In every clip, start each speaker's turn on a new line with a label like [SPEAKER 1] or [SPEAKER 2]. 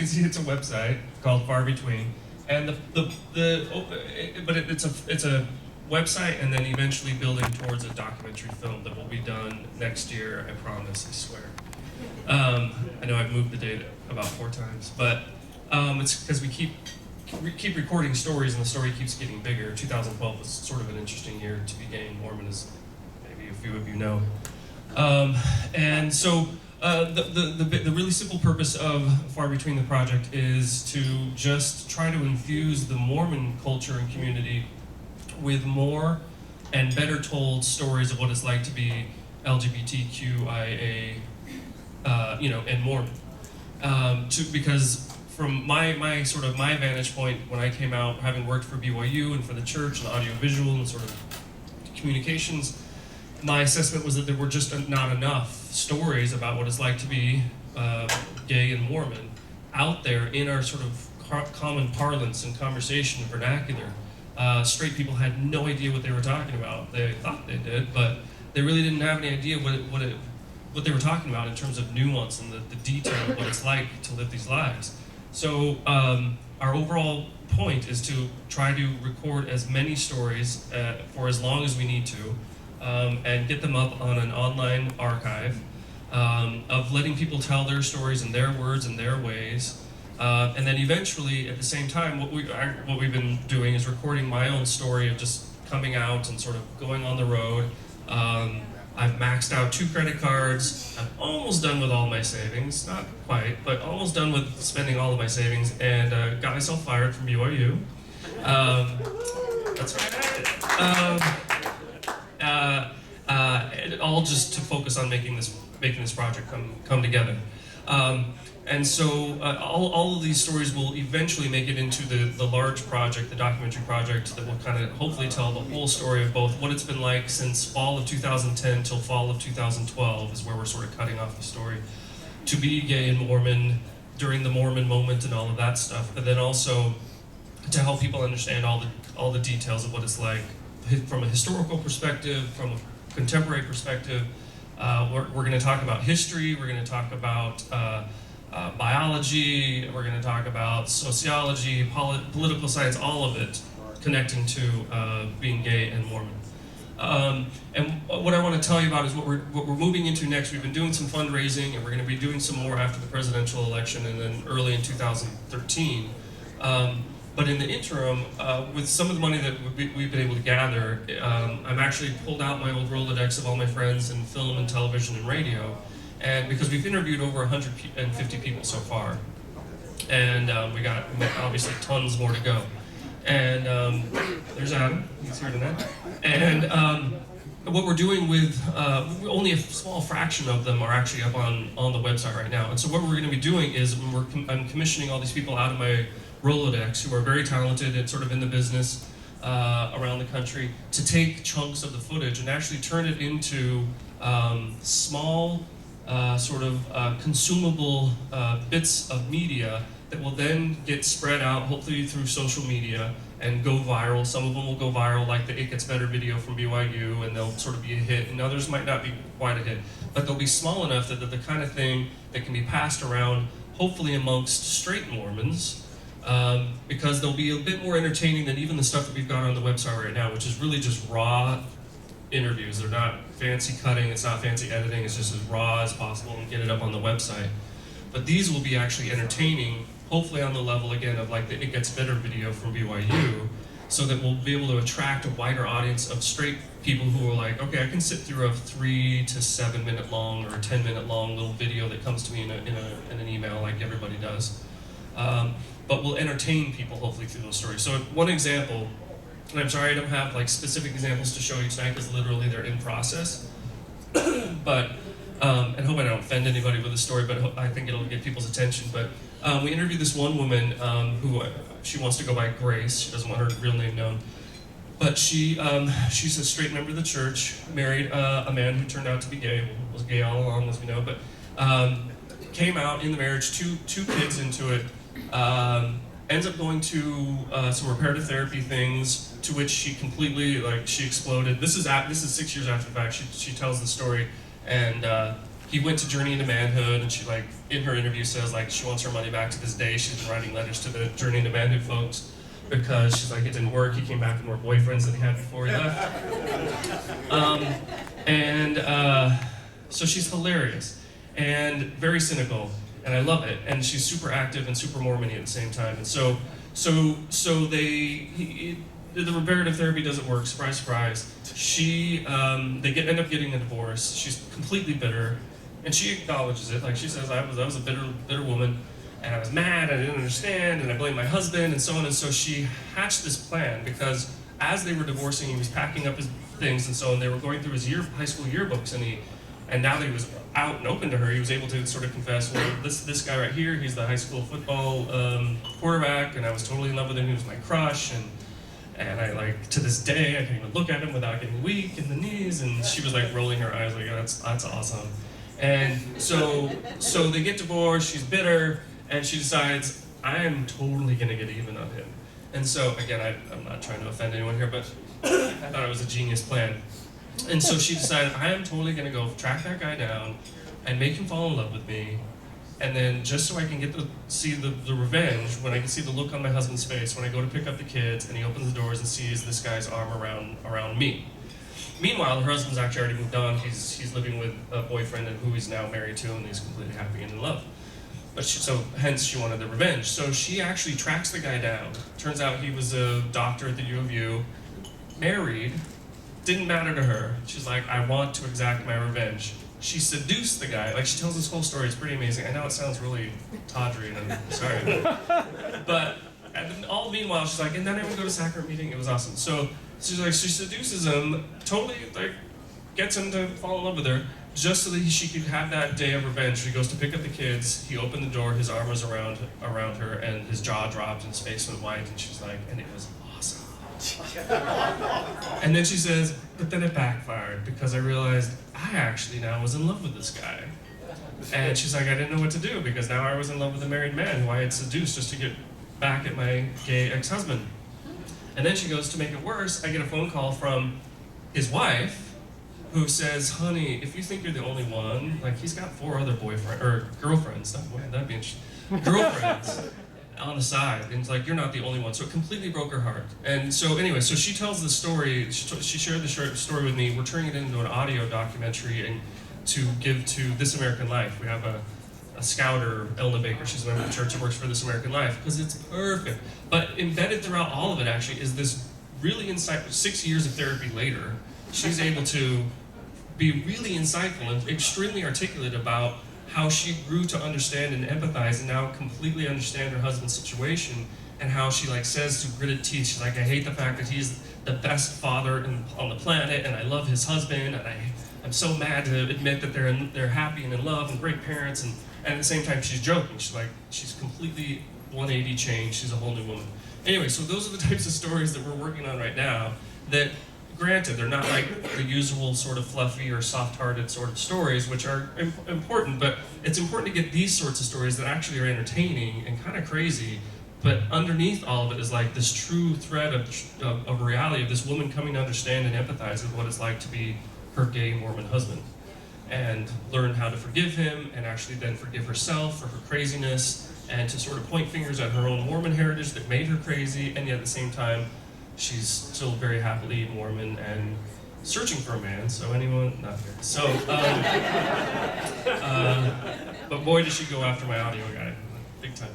[SPEAKER 1] can see it's a website called Far Between, and it's a website, and then eventually building towards a documentary film that will be done next year. I promise. I swear. I know I've moved the date about 4 times, but it's because we keep recording stories, and the story keeps getting bigger. 2012 was sort of an interesting year to be gay and Mormon, as maybe a few of you know. And so the really simple purpose of Far Between the project is to just try to infuse the Mormon culture and community with more and better told stories of what it's like to be LGBTQIA, and Mormon. Because from my vantage point, when I came out, having worked for BYU and for the church and audiovisual and sort of communications, my assessment was that there were just not enough stories about what it's like to be gay and Mormon out there in our sort of common parlance and conversation and vernacular. Straight people had no idea what they were talking about. They thought they did, but they really didn't have any idea what they were talking about in terms of nuance and the detail of what it's like to live these lives. So our overall point is to try to record as many stories for as long as we need to, and get them up on an online archive of letting people tell their stories in their words and their ways. And then eventually, at the same time, what we've been doing is recording my own story of just coming out and sort of going on the road. I've maxed out 2 credit cards. I'm almost done with all my savings. Not quite, but almost done with spending all of my savings, and got myself fired from BYU. That's right. All just to focus on making this project come together. And so all of these stories will eventually make it into the large project, the documentary project, that will kind of hopefully tell the whole story of both what it's been like since fall of 2010 till fall of 2012 is where we're sort of cutting off the story, to be gay and Mormon during the Mormon moment and all of that stuff, but then also to help people understand all the details of what it's like from a historical perspective, from a contemporary perspective. We're going to talk about history, we're going to talk about biology, we're going to talk about sociology, political science, all of it connecting to being gay and Mormon. And what I want to tell you about is what we're moving into next. We've been doing some fundraising, and we're going to be doing some more after the presidential election and then early in 2013. But in the interim, with some of the money that we've been able to gather, I've actually pulled out my old Rolodex of all my friends in film and television and radio. And because we've interviewed over 150 people so far, and we got obviously tons more to go. And there's Adam, he's here tonight. And what we're doing with, only a small fraction of them are actually up on the website right now. And so what we're going to be doing is I'm commissioning all these people out of my Rolodex who are very talented and sort of in the business around the country to take chunks of the footage and actually turn it into small consumable bits of media that will then get spread out, hopefully through social media, and go viral. Some of them will go viral, like the It Gets Better video from BYU, and they'll sort of be a hit, and others might not be quite a hit. But they'll be small enough that they're the kind of thing that can be passed around, hopefully amongst straight Mormons, because they'll be a bit more entertaining than even the stuff that we've got on the website right now, which is really just raw interviews. They're not fancy cutting, it's not fancy editing, it's just as raw as possible and get it up on the website. But these will be actually entertaining, hopefully on the level again of like the It Gets Better video from BYU, so that we'll be able to attract a wider audience of straight people who are like, okay, I can sit through a 3 to 7 minute long or a 10 minute long little video that comes to me in an email like everybody does. But we'll entertain people hopefully through those stories. So one example, and I'm sorry I don't have like specific examples to show you tonight because literally they're in process. But, and hope I don't offend anybody with the story, but I think it'll get people's attention. But we interviewed this one woman who, she wants to go by Grace, she doesn't want her real name known. But she's a straight member of the church, married a man who turned out to be gay, was gay all along as we know, but came out in the marriage, two kids into it, ends up going to some reparative therapy things, to which she completely, she exploded. This is 6 years after the fact. She tells the story, and he went to Journey into Manhood, and she, like, in her interview says, like, she wants her money back to this day. She's been writing letters to the Journey into Manhood folks because she's like, it didn't work. He came back with more boyfriends than he had before he left. So she's hilarious and very cynical, and I love it. And she's super active and super Mormon-y at the same time. And so the reparative therapy doesn't work. Surprise, surprise. End up getting a divorce. She's completely bitter, and she acknowledges it. Like, she says, I was a bitter woman, and I was mad. I didn't understand, and I blamed my husband, and so on. And so she hatched this plan because as they were divorcing, he was packing up his things, and so on. They were going through his high school yearbooks, and now that he was out and open to her, he was able to sort of confess, well, this guy right here, he's the high school football quarterback, and I was totally in love with him. He was my crush, and I, like, to this day, I can't even look at him without getting weak in the knees. And she was, like, rolling her eyes, like, oh, that's awesome. And so they get divorced. She's bitter, and she decides, I am totally gonna get even on him. And so, again, I'm not trying to offend anyone here, but I thought it was a genius plan. And so she decided, I am totally gonna go track that guy down and make him fall in love with me. And then just so I can get to see the revenge, when I can see the look on my husband's face when I go to pick up the kids and he opens the doors and sees this guy's arm around me. Meanwhile, her husband's actually already moved on. He's living with a boyfriend and who he's now married to, and he's completely happy and in love. But hence she wanted the revenge. So she actually tracks the guy down. Turns out he was a doctor at the U of U, married, didn't matter to her. She's like, I want to exact my revenge. She seduced the guy. Like, she tells this whole story. It's pretty amazing. I know it sounds really tawdry, and I'm sorry. But all meanwhile, she's like, and then I would go to sacrament meeting. It was awesome. So she's like, she seduces him, totally, like, gets him to fall in love with her, just so that she could have that day of revenge. She goes to pick up the kids. He opened the door. His arm was around her, and his jaw dropped, and his face went white. And she's like, and it was awesome. And then she says, but then it backfired because I realized I actually now was in love with this guy. And she's like, I didn't know what to do because now I was in love with a married man who I had seduced just to get back at my gay ex-husband. And then she goes, to make it worse, I get a phone call from his wife who says, honey, if you think you're the only one, like, he's got 4 other girlfriends, that'd be interesting, girlfriends on the side, and it's like, you're not the only one. So it completely broke her heart. And so anyway, so she tells the story, she shared the story with me. We're turning it into an audio documentary and to give to This American Life. We have a scouter, Elna Baker, she's a member of the church that works for This American Life, because it's perfect. But embedded throughout all of it actually is this really insightful, 6 years of therapy later, she's able to be really insightful and extremely articulate about how she grew to understand and empathize and now completely understand her husband's situation, and how she, like, says through gritted teeth, she's like, I hate the fact that he's the best father on the planet, and I love his husband, and I'm so mad to admit that they're happy and in love and great parents, and at the same time she's joking. She's completely 180 changed. She's a whole new woman. Anyway, so those are the types of stories that we're working on right now that, granted, they're not like the usual sort of fluffy or soft-hearted sort of stories, which are important, but it's important to get these sorts of stories that actually are entertaining and kind of crazy, but underneath all of it is like this true thread of reality of this woman coming to understand and empathize with what it's like to be her gay Mormon husband, and learn how to forgive him, and actually then forgive herself for her craziness, and to sort of point fingers at her own Mormon heritage that made her crazy, and yet at the same time, she's still very happily Mormon and searching for a man. So anyone? Not here. So, but boy, does she go after my audio guy, big time.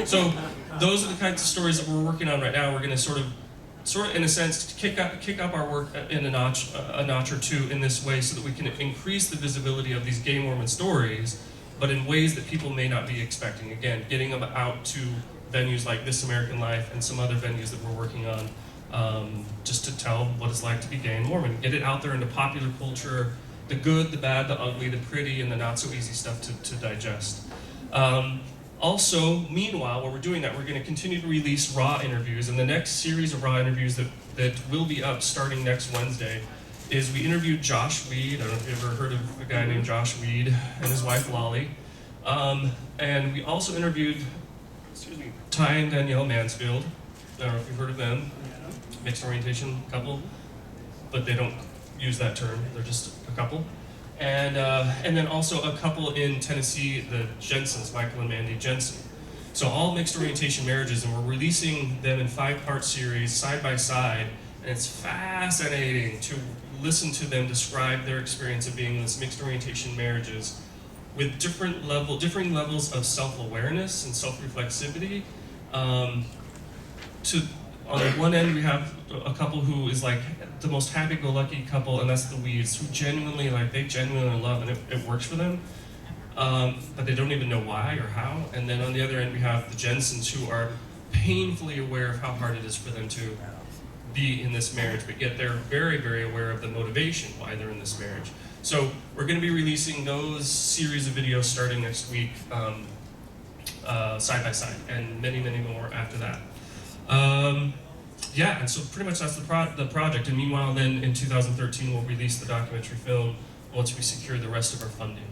[SPEAKER 1] So those are the kinds of stories that we're working on right now. We're going to sort of, in a sense, kick up our work in a notch or two in this way, so that we can increase the visibility of these gay Mormon stories, but in ways that people may not be expecting. Again, getting them out to venues like This American Life and some other venues that we're working on. Just to tell what it's like to be gay and Mormon. Get it out there into popular culture, the good, the bad, the ugly, the pretty, and the not so easy stuff to digest. Also, meanwhile, while we're doing that, we're going to continue to release raw interviews, and the next series of raw interviews that will be up starting next Wednesday is we interviewed Josh Weed. I don't know if you've ever heard of a guy named Josh Weed and his wife Lolly. And we also interviewed, Ty and Danielle Mansfield. I don't know if you've heard of them. Mixed orientation couple, but they don't use that term. They're just a couple. And then also a couple in Tennessee, the Jensens, Michael and Mandy Jensen. So all mixed orientation marriages, and we're releasing them in 5-part series side by side, and it's fascinating to listen to them describe their experience of being in this mixed orientation marriages with differing levels of self-awareness and self-reflexivity. On the one end, we have a couple who is like the most happy-go-lucky couple, and that's the Weeds, who genuinely love, and it works for them. But they don't even know why or how. And then on the other end, we have the Jensens, who are painfully aware of how hard it is for them to be in this marriage, but yet they're very, very aware of the motivation why they're in this marriage. So we're going to be releasing those series of videos starting next week, side by side, and many, many more after that. Yeah, and so pretty much that's the project. And meanwhile, then in 2013, we'll release the documentary film once we secure the rest of our funding,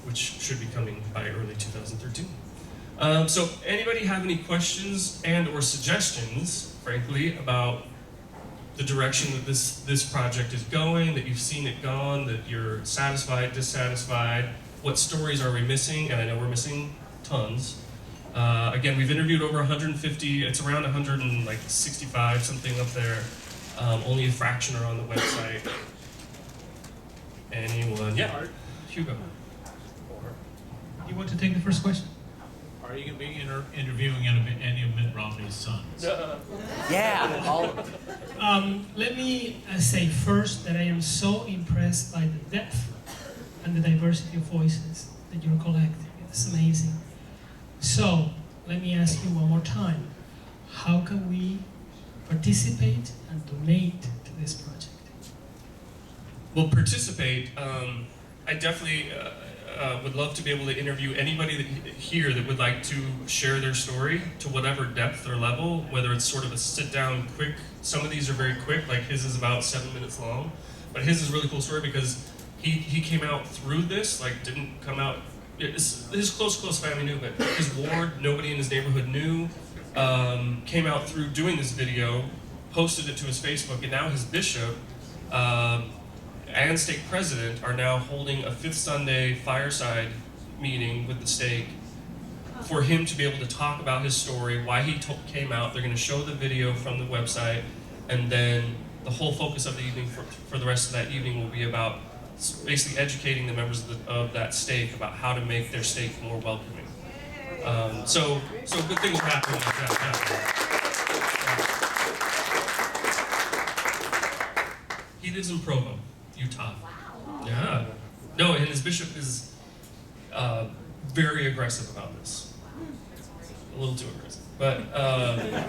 [SPEAKER 1] which should be coming by early 2013. So anybody have any questions and or suggestions, frankly, about the direction that this project is going, that you've seen it gone, that you're satisfied, dissatisfied, what stories are we missing? And I know we're missing tons. Again, we've interviewed over 150, it's around 165, something up there. Only a fraction are on the website. Anyone? Yeah, Hugo.
[SPEAKER 2] You want to take the first question?
[SPEAKER 3] Are you going to be interviewing any of Mitt Romney's sons?
[SPEAKER 4] Yeah, all of them.
[SPEAKER 2] Let me say first that I am so impressed by the depth and the diversity of voices that you're collecting. It's amazing. So, let me ask you one more time. How can we participate and donate to this project?
[SPEAKER 1] Well, participate, I definitely would love to be able to interview anybody here that would like to share their story to whatever depth or level, whether it's sort of a sit-down quick, some of these are very quick, like his is about 7 minutes long, but his is a really cool story because he came out through this, like didn't come out, his close family knew, but his ward, nobody in his neighborhood knew, came out through doing this video, posted it to his Facebook, and now his bishop, and stake president are now holding a Fifth Sunday fireside meeting with the stake for him to be able to talk about his story, why he came out. They're going to show the video from the website, and then the whole focus of the evening for the rest of that evening will be about basically educating the members of that stake about how to make their stake more welcoming. So good things are happening like that. Yeah. He lives in Provo, Utah. Wow. Yeah. No, and his bishop is very aggressive about this. A little too aggressive, but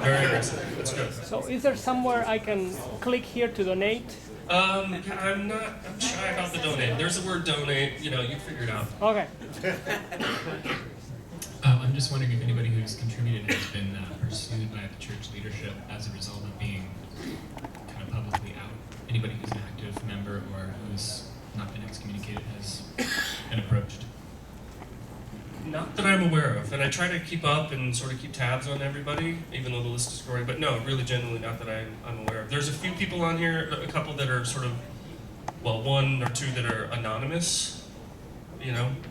[SPEAKER 1] very aggressive. It's good.
[SPEAKER 5] So is there somewhere I can click here to donate?
[SPEAKER 1] I'm shy about the donate. There's the word donate, you figure it out.
[SPEAKER 5] Okay.
[SPEAKER 6] I'm just wondering if anybody who's contributed has been pursued by the church leadership as a result of being kind of publicly out. Anybody who's an active member or who's not been excommunicated has been approached.
[SPEAKER 1] Not that I'm aware of, and I try to keep up and sort of keep tabs on everybody, even though the list is growing, but no, really genuinely not that I'm aware of. There's a few people on here, a couple that are sort of, well, one or two that are anonymous.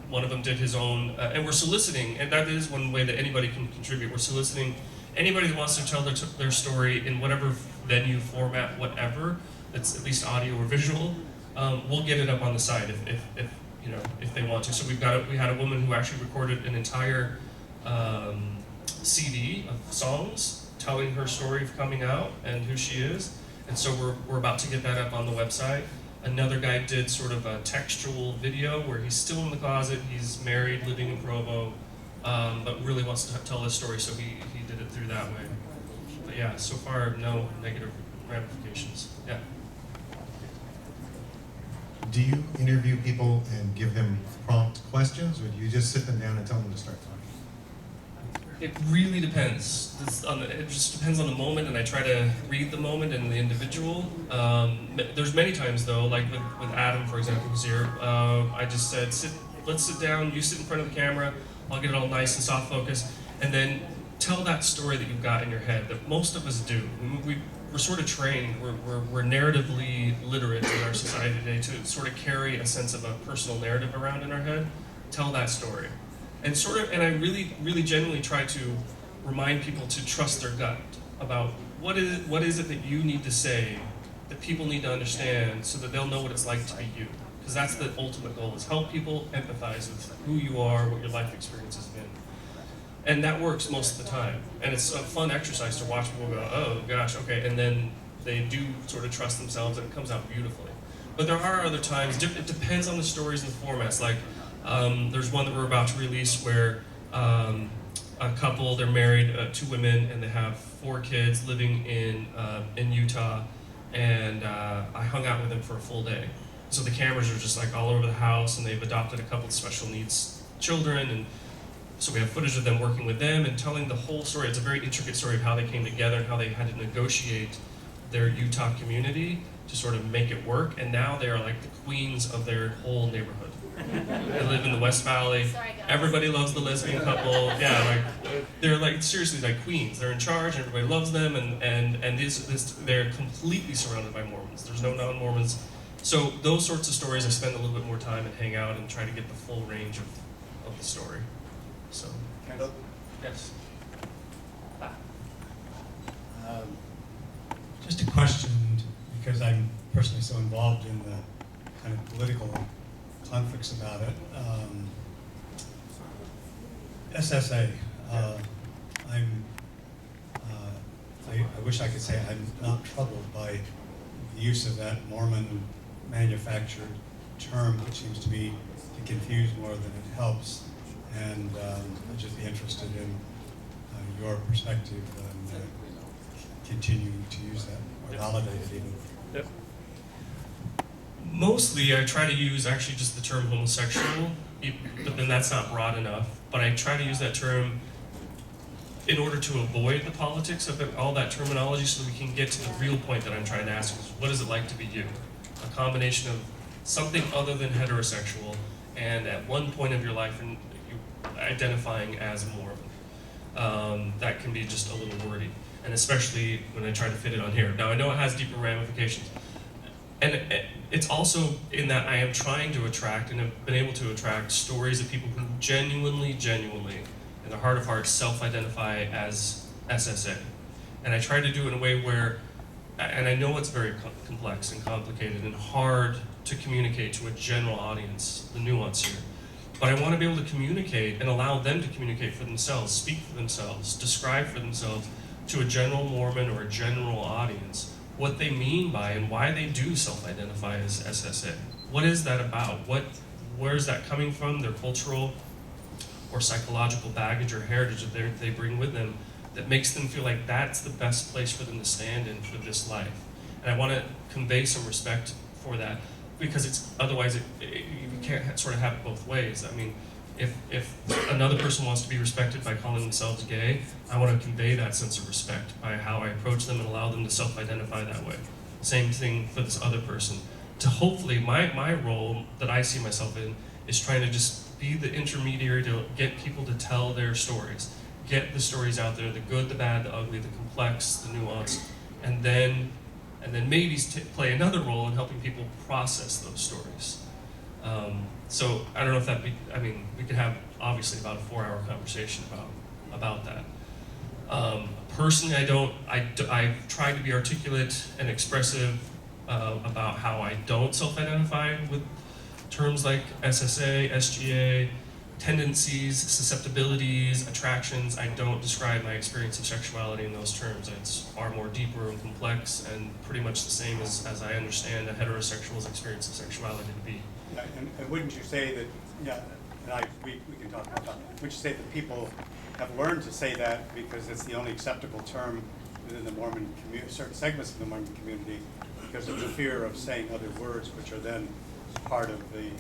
[SPEAKER 1] One of them did his own, and we're soliciting, and that is one way that anybody can contribute. We're soliciting anybody that wants to tell their story in whatever venue, format, whatever, that's at least audio or visual. We'll get it up on the site if they want to. So we had a woman who actually recorded an entire CD of songs telling her story of coming out and who she is, and so we're about to get that up on the website. Another guy did sort of a textual video where he's still in the closet, he's married, living in Provo, but really wants to tell his story, so he did it through that way. But yeah, so far no negative ramifications. Yeah.
[SPEAKER 7] Do you interview people and give them prompt questions, or do you just sit them down and tell them to start talking?
[SPEAKER 1] It really depends. It just depends on the moment, and I try to read the moment and the individual. There's many times though, like with Adam, for example, who's here, I just said, let's sit down, you sit in front of the camera, I'll get it all nice and soft focus, and then tell that story that you've got in your head that most of us do. we're sort of trained, we're narratively literate in our society today to sort of carry a sense of a personal narrative around in our head, tell that story. And I really genuinely try to remind people to trust their gut about what is it that you need to say that people need to understand so that they'll know what it's like to be you. Because that's the ultimate goal, is help people empathize with who you are, what your life experience has been. And that works most of the time. And it's a fun exercise to watch people go, oh gosh, okay, and then they do sort of trust themselves and it comes out beautifully. But there are other times, it depends on the stories and the formats. Like, there's one that we're about to release where a couple, they're married, 2 women, and they have 4 kids living in Utah, and I hung out with them for a full day. So the cameras are just like all over the house, and they've adopted a couple of special needs children, and so we have footage of them working with them and telling the whole story. It's a very intricate story of how they came together and how they had to negotiate their Utah community to sort of make it work, and now they are like the queens of their whole neighborhood. They live in the West Valley. Everybody loves the lesbian couple. Yeah, like they're like seriously like queens. They're in charge, and everybody loves them, and they're completely surrounded by Mormons. There's no non-Mormons. So those sorts of stories, I spend a little bit more time and hang out and try to get the full range of the story. So,
[SPEAKER 8] Kendall?
[SPEAKER 1] yes.
[SPEAKER 8] Just a question, because I'm personally so involved in the kind of political conflicts about it. SSA, I wish I could say I'm not troubled by the use of that Mormon manufactured term, which seems to be to confuse more than it helps. And I'd just be interested in your perspective on continuing to use that, or validate it even.
[SPEAKER 1] Yep. Mostly, I try to use actually just the term homosexual, but then that's not broad enough. But I try to use that term in order to avoid the politics of all that terminology, so that we can get to the real point that I'm trying to ask, is what is it like to be you? A combination of something other than heterosexual, and at one point of your life, you identifying as a Mormon. That can be just a little wordy, and especially when I try to fit it on here. Now I know it has deeper ramifications, and it's also in that I am trying to attract, and have been able to attract, stories of people who genuinely, in their heart of hearts, self-identify as SSA. And I try to do it in a way where, and I know it's very complex and complicated and hard to communicate to a general audience, the nuance here. But I want to be able to communicate and allow them to communicate for themselves, speak for themselves, describe for themselves to a general Mormon or a general audience what they mean by and why they do self-identify as SSA. What is that about? Where is that coming from? Their cultural or psychological baggage or heritage that they bring with them that makes them feel like that's the best place for them to stand in for this life. And I want to convey some respect for that, because otherwise you can't sort of have it both ways. I mean, if another person wants to be respected by calling themselves gay, I want to convey that sense of respect by how I approach them and allow them to self-identify that way. Same thing for this other person. To hopefully, my role that I see myself in is trying to just be the intermediary to get people to tell their stories. Get the stories out there, the good, the bad, the ugly, the complex, the nuanced, and then maybe play another role in helping people process those stories. So I don't know if we could have obviously about a 4-hour conversation about that. Personally, I've tried to be articulate and expressive about how I don't self-identify with terms like SSA, SGA, tendencies, susceptibilities, attractions. I don't describe my experience of sexuality in those terms. It's far more deeper and complex, and pretty much the same as I understand a heterosexual's experience of sexuality to be.
[SPEAKER 8] Yeah, and wouldn't you say that, we can talk about that, wouldn't you say that people have learned to say that because it's the only acceptable term within the Mormon community, certain segments of the Mormon community, because of the fear of saying other words which are then part of the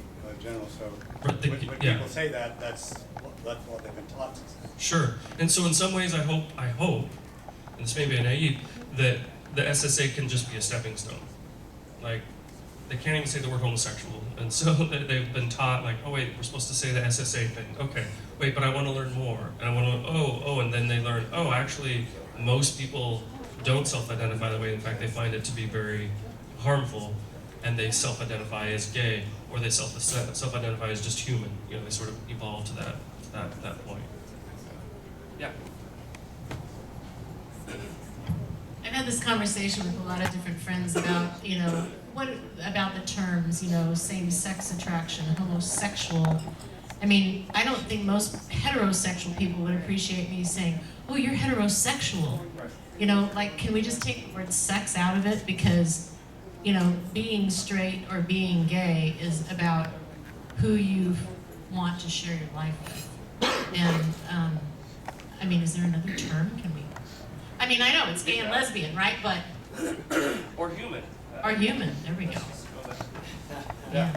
[SPEAKER 8] general. So when people say that, that's what they've been taught to say.
[SPEAKER 1] Sure. And so in some ways I hope, and this may be naive, that the SSA can just be a stepping stone. Like, they can't even say the word homosexual. And so they've been taught, like, oh wait, we're supposed to say the SSA thing. Okay, wait, but I want to learn more. And I want to, and then they learn, oh, actually, most people don't self-identify that way. In fact, they find it to be very harmful, and they self-identify as gay, or they self-identify as just human. You know, they sort of evolve to that point. Yeah.
[SPEAKER 9] I've had this conversation with a lot of different friends about, you know, what about the terms, you know, same-sex attraction, homosexual. I mean, I don't think most heterosexual people would appreciate me saying, oh, you're heterosexual. You know, like, can we just take the word sex out of it? Because, you know, being straight or being gay is about who you want to share your life with. And, I mean, is there another term? Can we? I mean, I know it's gay and lesbian, right? But
[SPEAKER 1] Or human.
[SPEAKER 9] or human. There we go.
[SPEAKER 1] Yeah.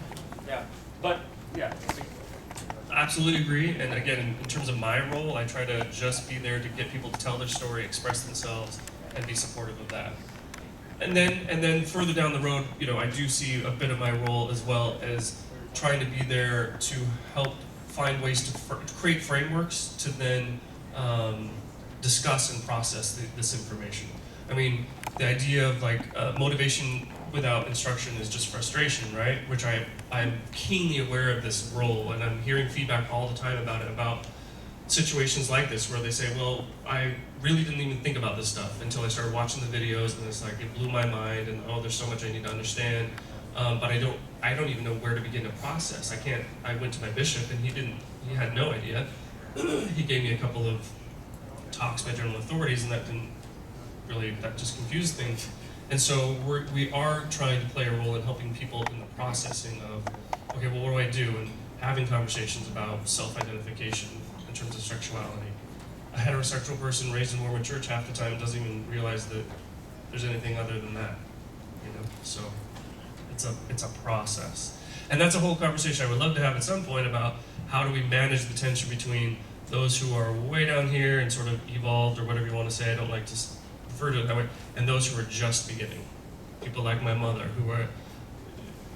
[SPEAKER 1] Yeah. But yeah. Absolutely agree. And again, in terms of my role, I try to just be there to get people to tell their story, express themselves, and be supportive of that. And then further down the road, you know, I do see a bit of my role as well as trying to be there to help find ways to create frameworks to then discuss and process this information. I mean, the idea of like motivation without instruction is just frustration, right? Which I'm keenly aware of this role, and I'm hearing feedback all the time about it, about situations like this where they say, well, I really didn't even think about this stuff until I started watching the videos, and it's like, it blew my mind, and oh, there's so much I need to understand, but I don't even know where to begin to process. I went to my bishop, and he had no idea. He gave me a couple of talks by general authorities, and that just confused things. And so we are trying to play a role in helping people in the processing of, okay, well, what do I do? And having conversations about self-identification in terms of sexuality. A heterosexual person raised in a Mormon church half the time doesn't even realize that there's anything other than that, you know? So it's a process. And that's a whole conversation I would love to have at some point about how do we manage the tension between those who are way down here and sort of evolved, or whatever you want to say, I don't like to refer to it that way, and those who are just beginning. People like my mother, who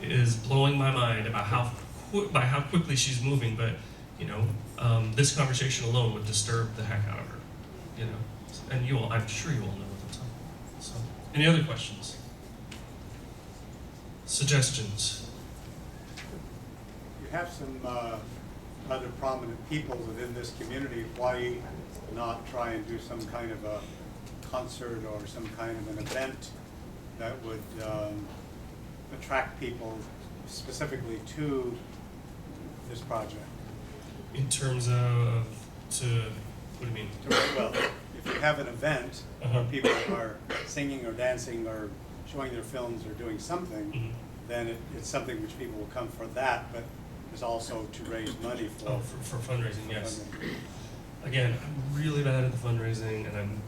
[SPEAKER 1] is blowing my mind about how quickly she's moving, but you know, this conversation alone would disturb the heck out of her, you know. And I'm sure you all know what I'm talking about. So, any other questions? Suggestions?
[SPEAKER 8] You have some other prominent people within this community. Why not try and do some kind of a concert or some kind of an event that would attract people specifically to this project?
[SPEAKER 1] In terms of, what do you mean?
[SPEAKER 8] Well, if you have an event where people are singing or dancing or showing their films or doing something, then it's something which people will come for that, but is also to raise money for.
[SPEAKER 1] For fundraising, yes. Again, I'm really bad at the fundraising, and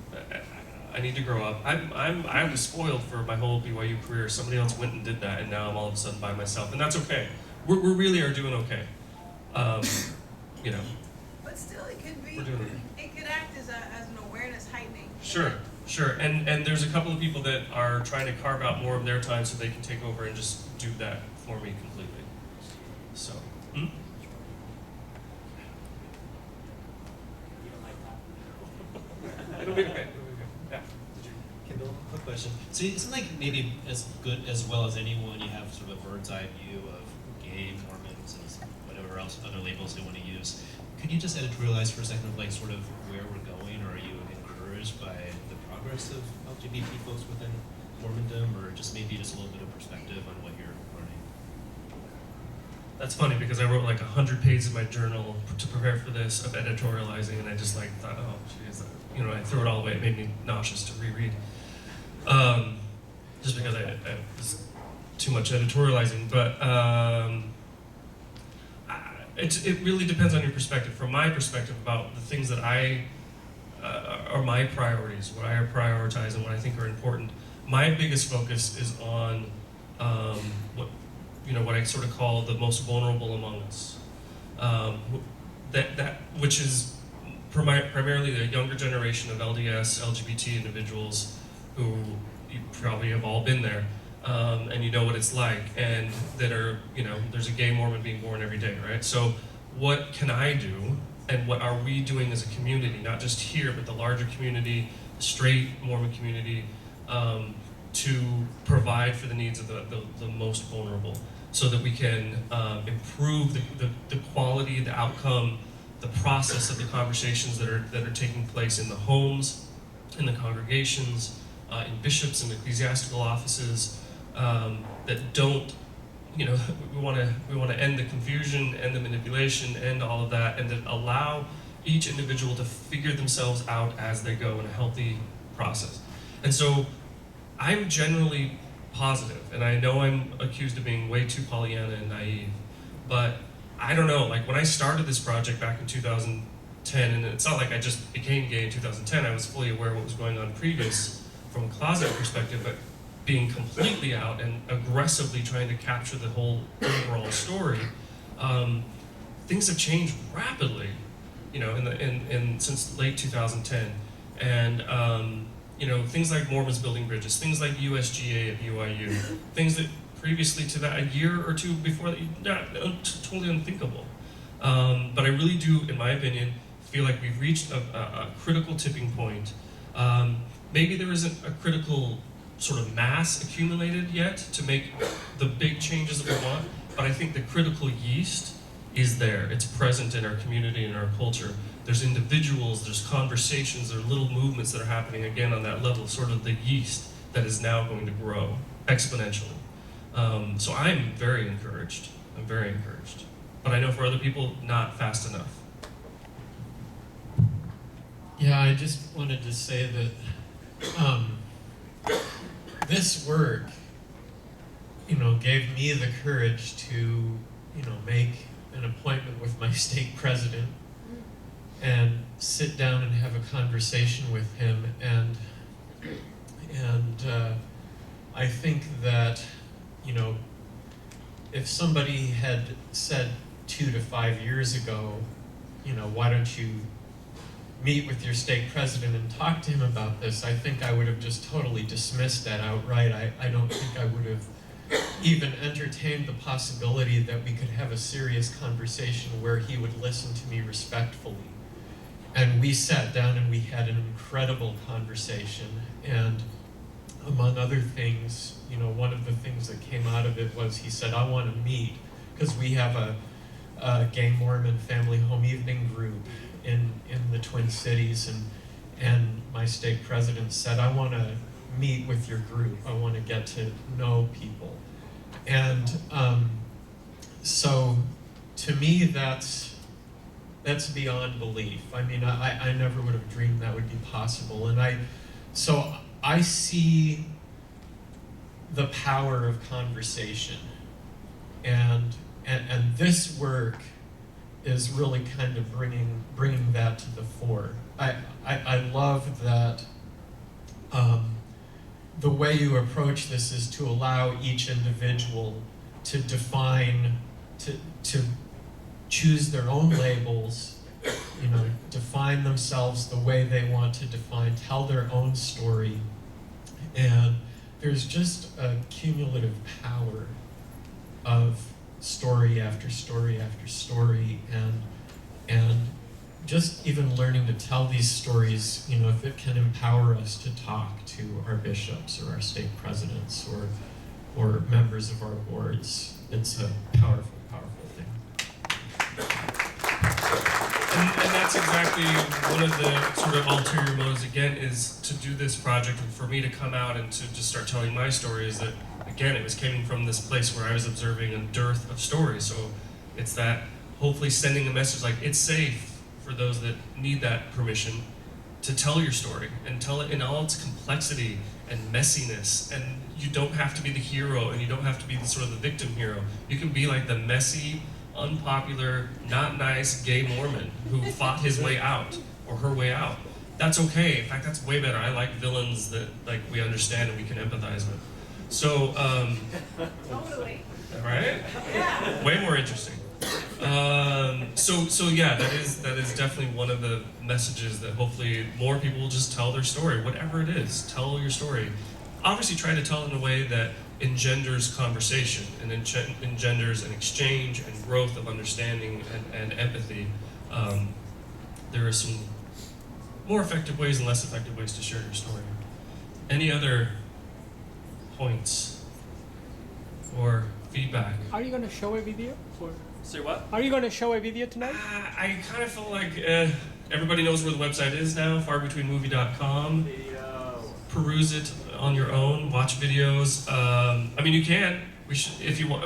[SPEAKER 1] I need to grow up. I was spoiled for my whole BYU career. Somebody else went and did that, and now I'm all of a sudden by myself, and that's okay. We really are doing okay. You know.
[SPEAKER 10] But still, it could be. It could act as an awareness heightening.
[SPEAKER 1] Sure. And there's a couple of people that are trying to carve out more of their time so they can take over and just do that for me completely. So. It'll be okay. Yeah.
[SPEAKER 11] Kendall, quick question. So isn't like maybe as good as well as anyone, you have sort of a bird's eye view of gay Mormons and whatever else other labels they want to use. Could you just editorialize for a second of like sort of where we're going? Or are you encouraged by the progress of LGBT folks within Mormondom, or just maybe just a little bit of perspective on what you're learning?
[SPEAKER 1] That's funny because I wrote like 100 pages in my journal to prepare for this of editorializing, and I just like thought, oh, geez, you know, I threw it all away. It made me nauseous to reread, just because I was too much editorializing. But it really depends on your perspective. From my perspective, about the things that are my priorities, what I prioritize, and what I think are important. My biggest focus is on what I sort of call the most vulnerable among us. Which is primarily the younger generation of LDS, LGBT individuals who you probably have all been there, and you know what it's like, and that are, you know, there's a gay Mormon being born every day, right? So what can I do, and what are we doing as a community, not just here, but the larger community, straight Mormon community to provide for the needs of the most vulnerable, so that we can improve the quality, the outcome, the process of the conversations that are taking place in the homes, in the congregations, in bishops and ecclesiastical offices, that don't, we want to end the confusion, end the manipulation, end all of that, and that allow each individual to figure themselves out as they go in a healthy process. And so I'm generally positive, and I know I'm accused of being way too Pollyanna and naive, but I don't know, like when I started this project back in 2010, and it's not like I just became gay in 2010, I was fully aware of what was going on previous from a closet perspective, but being completely out and aggressively trying to capture the whole overall story, things have changed rapidly, since late 2010, and things like Mormons building bridges, things like USGA at BYU, things that previously to that, a year or two before that, totally unthinkable. But I really do, in my opinion, feel like we've reached a critical tipping point. Maybe there isn't a critical sort of mass accumulated yet to make the big changes that we want, but I think the critical yeast is there. It's present in our community and our culture. There's individuals, there's conversations, there are little movements that are happening again on that level, sort of the yeast that is now going to grow exponentially. So I'm very encouraged. I'm very encouraged. But I know for other people, not fast enough.
[SPEAKER 12] Yeah, I just wanted to say that this work, gave me the courage to, make an appointment with my stake president and sit down and have a conversation with him, and I think that, if somebody had said 2 to 5 years ago, why don't you meet with your stake president and talk to him about this, I think I would have just totally dismissed that outright. I don't think I would have even entertained the possibility that we could have a serious conversation where he would listen to me respectfully. And we sat down and we had an incredible conversation, and among other things, one of the things that came out of it was he said, I want to meet, because we have a gay Mormon family home evening group in the Twin Cities, and my stake president said, I want to meet with your group, I want to get to know people. And so to me that's beyond belief. I mean, I never would have dreamed that would be possible. And so I see the power of conversation, and this work is really kind of bringing that to the fore. I love that the way you approach this is to allow each individual to define, to choose their own labels, define themselves the way they want to define, tell their own story. And there's just a cumulative power of story after story after story, and just even learning to tell these stories, if it can empower us to talk to our bishops or our stake presidents or members of our boards, it's a powerful, powerful thing.
[SPEAKER 1] And that's exactly one of the sort of ulterior motives, again, is to do this project, and for me to come out and to just start telling my story is that, again, it was coming from this place where I was observing a dearth of stories. So it's that hopefully sending a message like it's safe for those that need that permission to tell your story and tell it in all its complexity and messiness. And you don't have to be the hero, and you don't have to be the sort of the victim hero. You can be like the messy, unpopular, not nice gay Mormon who fought his way out or her way out. That's okay. In fact, that's way better. I like villains that like we understand and we can empathize with. So,
[SPEAKER 10] Totally.
[SPEAKER 1] right?
[SPEAKER 10] Yeah.
[SPEAKER 1] Way more interesting. So yeah, that is definitely one of the messages that hopefully more people will just tell their story, whatever it is. Tell your story. Obviously, try to tell it in a way that engenders conversation and engenders an exchange and growth of understanding and empathy. There are some more effective ways and less effective ways to share your story. Any other points or feedback?
[SPEAKER 5] Are you going to show a video? Or
[SPEAKER 1] Say what?
[SPEAKER 5] are you going to show a video tonight?
[SPEAKER 1] I kind of feel like everybody knows where the website is now, farbetweenmovie.com. Peruse it on your own, watch videos. I mean, you can. We should, if you want,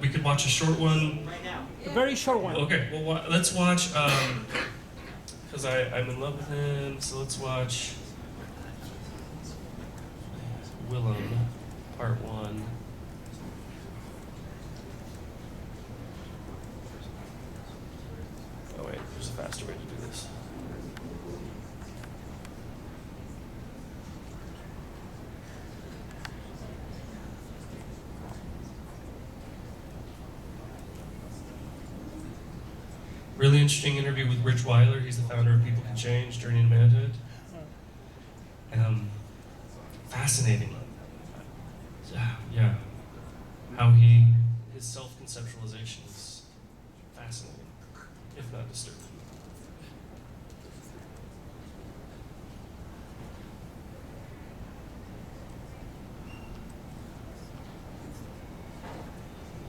[SPEAKER 1] we could watch a short one.
[SPEAKER 5] Right now. A very short one.
[SPEAKER 1] Okay, well, let's watch, because I'm in love with him, so let's watch Willem, part 1. Oh wait, there's a faster way to do this. Really interesting interview with Rich Weiler. He's the founder of People Can Change, Journey to Manhood. Fascinating. Yeah. How his self-conceptualization is fascinating, if not disturbing.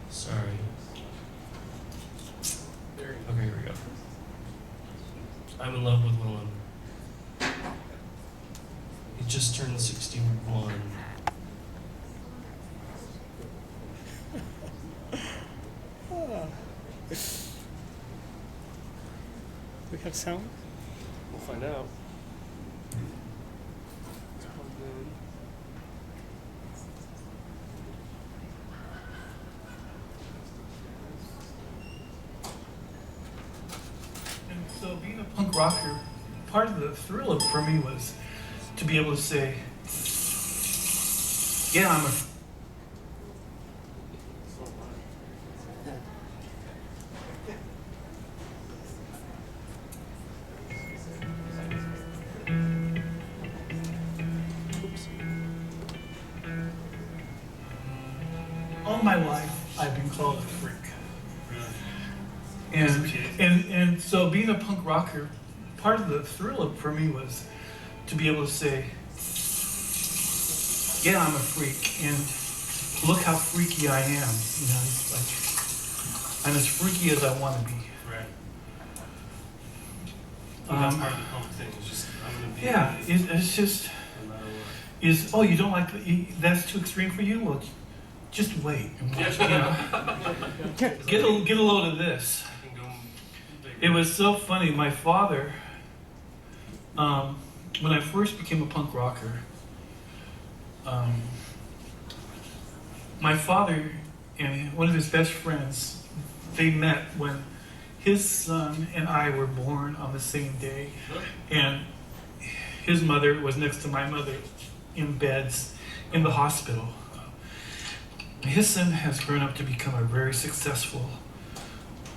[SPEAKER 1] Sorry. Okay, here we go. I'm in love with Willem. He just turned 61.
[SPEAKER 5] We have sound?
[SPEAKER 1] We'll find out.
[SPEAKER 13] So being a punk rocker, part of the thrill of for me was to be able to say, yeah, I'm a... All my life, I've been called a freak. And so being a punk rocker, part of the thrill of for me was to be able to say, yeah, I'm a freak, and look how freaky I am. You know, it's like, I'm as freaky as I want to be.
[SPEAKER 1] Right. That's part of the punk thing. It's just, I'm gonna be.
[SPEAKER 13] Yeah, it's just,
[SPEAKER 1] no matter what.
[SPEAKER 13] oh, you don't like, that's too extreme for you? Well, just wait and watch, you know. Get a load of this. It was so funny. My father, when I first became a punk rocker, my father and one of his best friends, they met when his son and I were born on the same day. And his mother was next to my mother in beds in the hospital. His son has grown up to become a very successful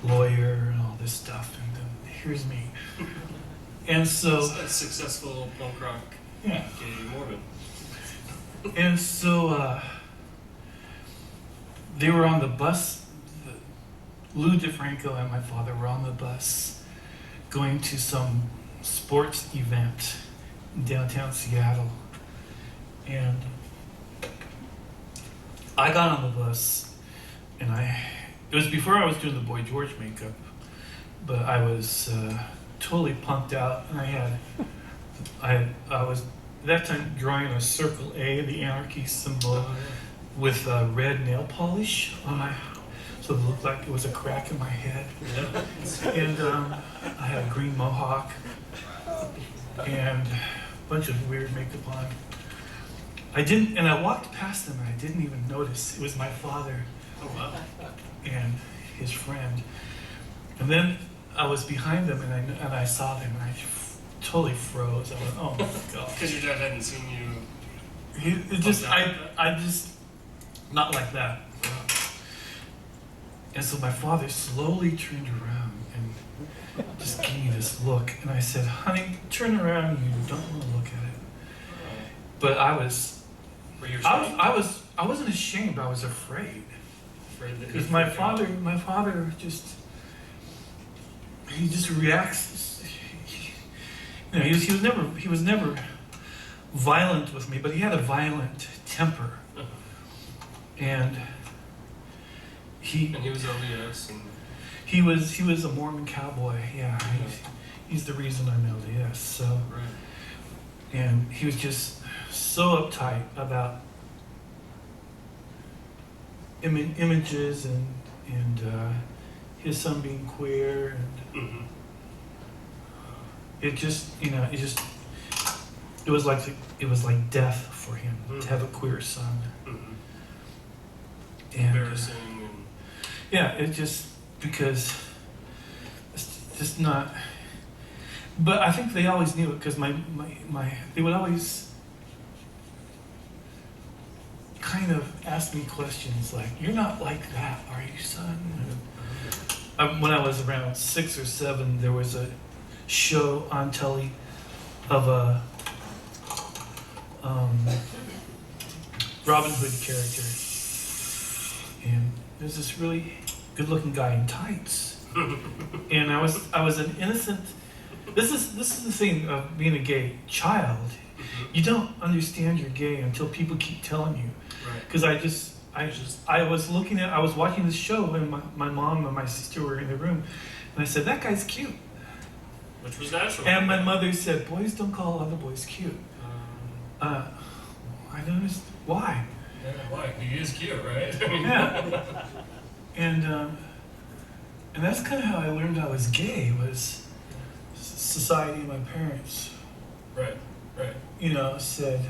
[SPEAKER 13] lawyer and all this stuff, and then here's me. And so
[SPEAKER 1] a successful punk rock
[SPEAKER 13] gay
[SPEAKER 1] Mormon.
[SPEAKER 13] And so they were on the bus. Lou DeFranco and my father were on the bus going to some sports event in downtown Seattle. And I got on the bus, and it was before I was doing the Boy George makeup, but I was totally punked out, and I was at that time drawing a circle A, the anarchy symbol, with red nail polish on my, so it looked like it was a crack in my head. And I had a green mohawk and a bunch of weird makeup on. And I walked past them and I didn't even notice. It was my father and his friend. And then I was behind them and I saw them and I totally froze. I went, oh my God.
[SPEAKER 1] Because your dad hadn't seen you.
[SPEAKER 13] I just, not like that. And so my father slowly turned around and just gave me this look. And I said, honey, turn around, you don't want to look at it. But I wasn't ashamed, I was afraid. Because my father he just reacts. You know, he was never violent with me, but he had a violent temper. And he
[SPEAKER 1] was LDS. And
[SPEAKER 13] he was a Mormon cowboy. Yeah, he's the reason I'm LDS. So,
[SPEAKER 1] right.
[SPEAKER 13] And he was just so uptight about images and his son being queer, and it was like death for him to have a queer son. And,
[SPEAKER 1] embarrassing.
[SPEAKER 13] Yeah, it just because it's just not. But I think they always knew it because they would always kind of ask me questions like, "You're not like that, are you, son?" When I was around 6 or 7, there was a show on telly of a Robin Hood character, and there's this really good-looking guy in tights, and I was an innocent. This is the thing of being a gay child. You don't understand you're gay until people keep telling you. Because I was watching this show, and my mom and my sister were in the room, and I said, "That guy's cute,"
[SPEAKER 1] which was natural.
[SPEAKER 13] And my mother said, "Boys don't call other boys cute." I noticed why.
[SPEAKER 1] Yeah, why? He is cute, right?
[SPEAKER 13] Yeah. And that's kind of how I learned I was gay, was society and my parents.
[SPEAKER 1] Right.
[SPEAKER 13] You know, said,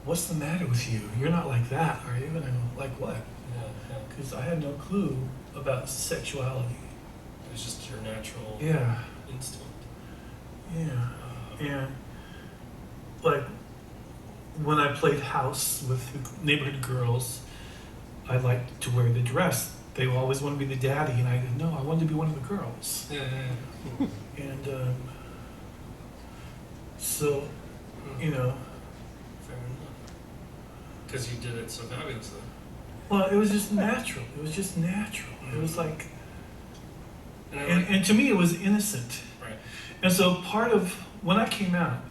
[SPEAKER 13] "What's the matter with you? You're not like that, are you?" And I go, "Like what?" Because I had no clue about sexuality.
[SPEAKER 1] It was just your natural instinct.
[SPEAKER 13] Yeah. And like when I played house with neighborhood girls, I liked to wear the dress. They always wanted to be the daddy, and I didn't know. I wanted to be one of the girls. And so, you know.
[SPEAKER 1] Fair enough. Because you did it so fabulously.
[SPEAKER 13] Well, it was just natural. It was just natural. It was like, and to me, it was innocent.
[SPEAKER 1] Right.
[SPEAKER 13] And so part of when I came out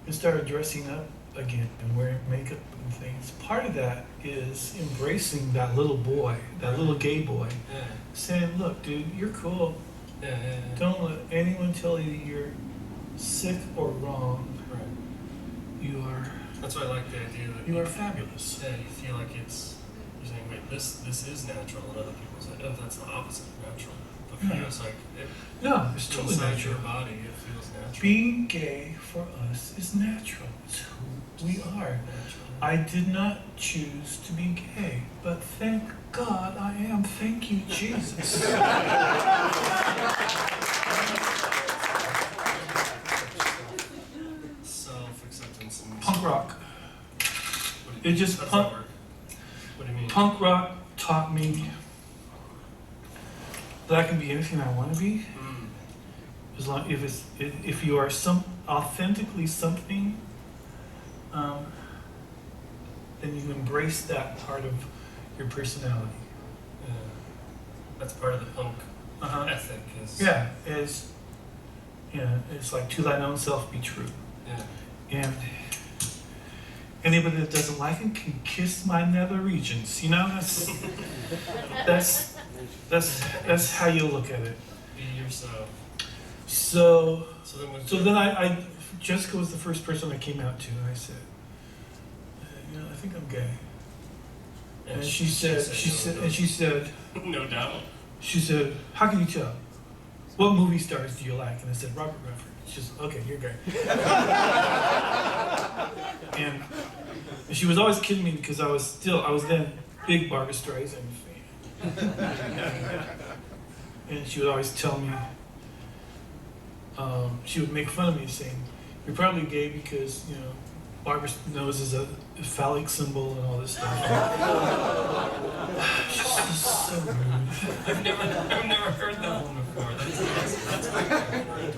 [SPEAKER 13] and started dressing up again and wearing makeup and things, part of that is embracing that little boy, that little gay boy, saying, "Look, dude, you're cool. Don't let anyone tell you you're sick or wrong.
[SPEAKER 1] Right.
[SPEAKER 13] You are."
[SPEAKER 1] That's why I like the idea that
[SPEAKER 13] you are fabulous.
[SPEAKER 1] Yeah, you feel like you're saying, "Wait, this is natural," and other people say, "Oh, that's the opposite of natural." But for you, it's like
[SPEAKER 13] no, it's totally
[SPEAKER 1] inside
[SPEAKER 13] natural.
[SPEAKER 1] your body, it feels natural.
[SPEAKER 13] Being gay for us is natural. It's who we are. I did not choose to be gay, but thank God I am. Thank you, Jesus.
[SPEAKER 1] Self-acceptance and
[SPEAKER 13] Punk rock. It just
[SPEAKER 1] What do you mean?
[SPEAKER 13] Punk rock taught me that I can be anything I want to be, as long if you are authentically something, then you embrace that part of your personality.
[SPEAKER 1] Yeah. That's part of the punk ethic. It's like to thine own self be true.
[SPEAKER 13] Yeah. And anybody that doesn't like it can kiss my nether regions. You know, that's how you look at it.
[SPEAKER 1] Be yourself.
[SPEAKER 13] So then Jessica was the first person I came out to, and I said, I think I'm gay. And she said,
[SPEAKER 1] no doubt.
[SPEAKER 13] She said, "How can you tell? What movie stars do you like?" And I said, "Robert Redford." She said, "Okay, you're gay." and she was always kidding me because I was then big Barbra Streisand fan. And she would always tell me, she would make fun of me saying, "You're probably gay because, Barbara's nose is a phallic symbol and all this stuff." She's just so rude.
[SPEAKER 1] I've never heard that one before. That's my favorite.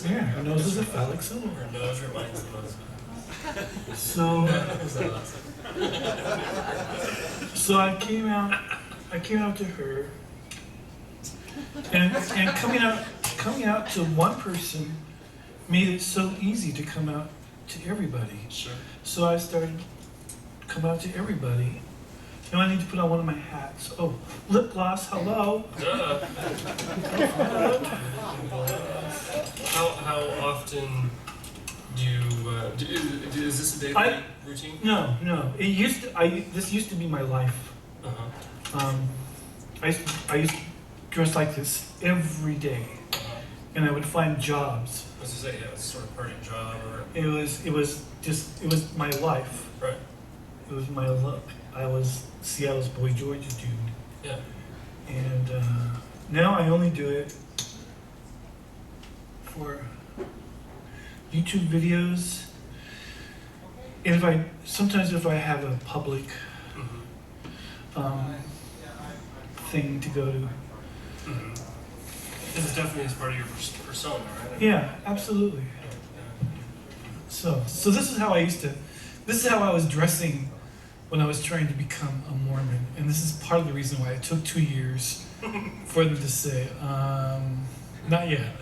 [SPEAKER 13] Yeah, her nose is a phallic symbol.
[SPEAKER 1] Her nose reminds me of
[SPEAKER 13] So I came out to her, and coming out to one person made it so easy to come out to everybody.
[SPEAKER 1] Sure.
[SPEAKER 13] So I started to come out to everybody. Now I need to put on one of my hats. Oh, lip gloss, hello.
[SPEAKER 1] How often do you, is this a daily routine?
[SPEAKER 13] No. This used to be my life.
[SPEAKER 1] Uh-huh.
[SPEAKER 13] I used to dress like this every day, and I would find jobs.
[SPEAKER 1] I was to say, yeah, it's sort of part-time job or.
[SPEAKER 13] It was my life.
[SPEAKER 1] Right.
[SPEAKER 13] It was my look. I was Seattle's Boy George dude.
[SPEAKER 1] Yeah.
[SPEAKER 13] And now I only do it for YouTube videos. And sometimes if I have a public thing to go to.
[SPEAKER 1] Mm-hmm. This is definitely as part of your persona, right?
[SPEAKER 13] Yeah, absolutely. So this is how I was dressing when I was trying to become a Mormon. And this is part of the reason why it took 2 years for them to say, not yet.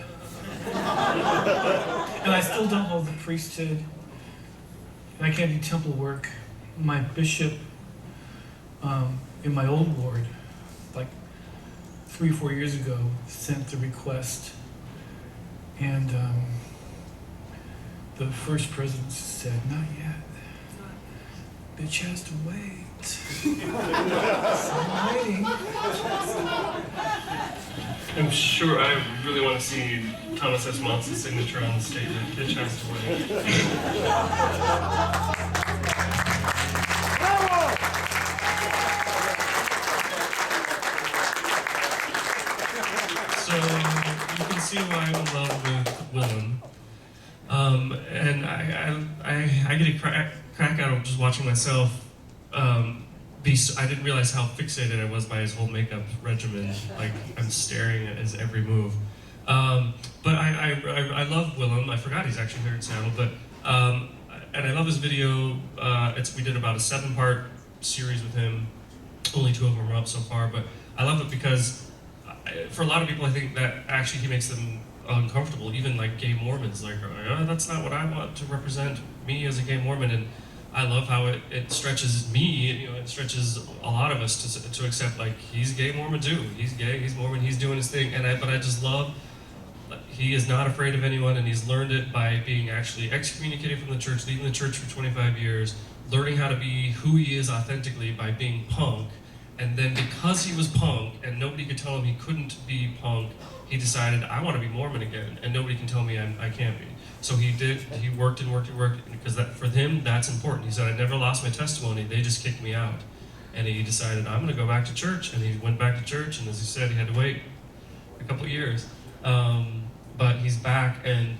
[SPEAKER 13] And I still don't hold the priesthood. And I can't do temple work. My bishop in my old ward, like 3 or 4 years ago, sent the request. And the first president said, not yet. Bitch has to wait. Still waiting.
[SPEAKER 1] I'm sure I really want to see Thomas S. Monson's signature on the statement. Bitch has to wait. So you can see why I'm in love with Willem. And I get a crack out of just watching myself I didn't realize how fixated I was by his whole makeup regimen. Like, I'm staring at his every move. But I love Willem. I forgot he's actually here in Seattle. But and I love his video. We did about a 7-part series with him. Only 2 of them are up so far. But I love it because for a lot of people, I think that actually he makes them uncomfortable. Even like gay Mormons, like, oh, that's not what I want to represent me as a gay Mormon. And I love how it stretches me, it stretches a lot of us to accept, like, he's gay Mormon too. He's gay, he's Mormon, he's doing his thing. But I just love, he is not afraid of anyone, and he's learned it by being actually excommunicated from the church, leaving the church for 25 years, learning how to be who he is authentically by being punk. And then because he was punk and nobody could tell him he couldn't be punk, he decided, I want to be Mormon again, and nobody can tell me I can't be. So he worked and worked and worked, because for him, that's important. He said, I never lost my testimony, they just kicked me out. And he decided, I'm gonna go back to church, and he went back to church, and as he said, he had to wait a couple of years. But he's back, and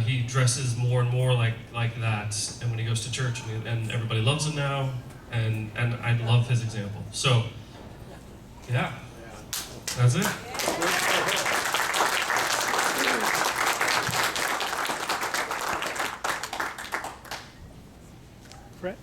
[SPEAKER 1] he dresses more and more like that, and when he goes to church, and everybody loves him now, and I love his example. So, yeah, that's it.
[SPEAKER 5] Brett?